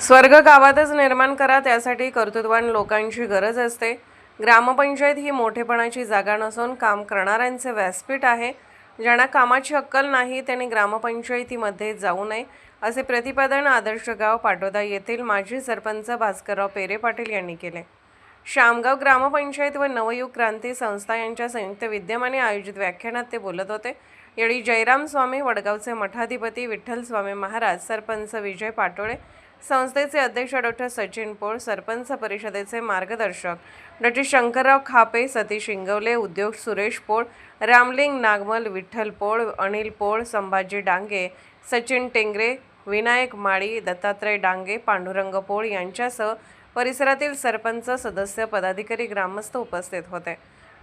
स्वर्ग गावातच निर्माण करा, त्यासाठी कर्तृत्ववान लोकांची गरज असते। ग्रामपंचायत ही मोठेपणाची जागा नसून काम करणाऱ्यांचे व्यासपीठ आहे। ज्यांना कामाची अक्कल नाही त्यांनी ग्रामपंचायतीमध्ये जाऊ नये, असे प्रतिपादन आदर्श गाव पाटोदा येथील माजी सरपंच भास्करराव पेरे पाटील यांनी केले। शामगाव ग्रामपंचायत व नवयुग क्रांती संस्था यांच्या संयुक्त विद्यमाने आयोजित व्याख्यानात ते बोलत होते। यावेळी जयराम स्वामी, वडगावचे मठाधिपती विठ्ठल स्वामी महाराज, सरपंच विजय पाटोळे, संस्थेचे अध्यक्ष डॉ सचिन पोळ, सरपंच परिषदेचे मार्गदर्शक डॉ शंकरराव खापे, सतीश इंगवले, उद्योग सुरेश पोळ, रामलिंग नागमल, विठ्ठल पोळ, अनिल पोळ, संभाजी डांगे, सचिन टेंगरे, विनायक माळी, दत्तात्रय डांगे, पांडुरंग पोळ यांच्यासह परिसरातील सरपंच, सदस्य, पदाधिकारी, ग्रामस्थ उपस्थित होते।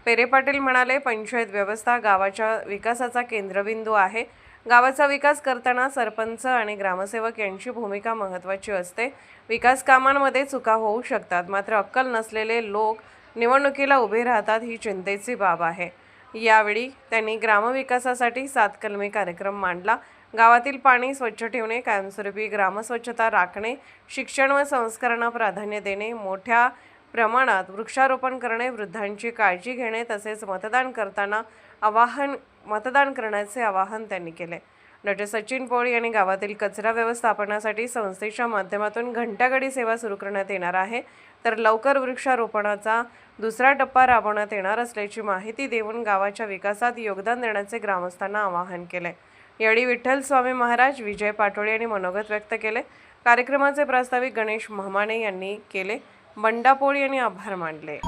पेरे पाटील म्हणाले, पंचायत व्यवस्था गावाच्या विकासाचा केंद्रबिंदू आहे। गावाचा विकास करताना सरपंच आणि ग्रामसेवक यांची भूमिका महत्त्वाची असते। विकास कामांमध्ये चुका होऊ शकतात, मात्र अक्कल नसलेले लोक निवडणुकीला उभे राहतात, ही चिंतेची बाब आहे। यावेळी त्यांनी ग्रामविकासासाठी 7 कलमी कार्यक्रम मांडला। गावातील पाणी स्वच्छ ठेवणे, कायमस्वरूपी ग्रामस्वच्छता राखणे, शिक्षण व संस्कारांना प्राधान्य देणे, मोठ्या प्रमाणात वृक्षारोपण करणे, वृद्धांची काळजी घेणे, तसेच मतदान करण्याचे आवाहन त्यांनी केले। डॉ सचिन पोळ यांनी गावातील कचरा व्यवस्थापनासाठी संस्थेच्या माध्यमातून घंटागाडी सेवा सुरू करण्यात येणार आहे, तर लवकर वृक्षारोपणाचा दुसरा टप्पा राबवण्यात येणार असल्याची माहिती देऊन गावाच्या विकासात योगदान देण्याचे ग्रामस्थांना आवाहन केले। यावेळी विठ्ठल स्वामी महाराज, विजय पाटोळे यांनी मनोगत व्यक्त केले। कार्यक्रमाचे प्रास्ताविक गणेश महमाने यांनी केले। बंडा पोळ यांनी आभार मानले।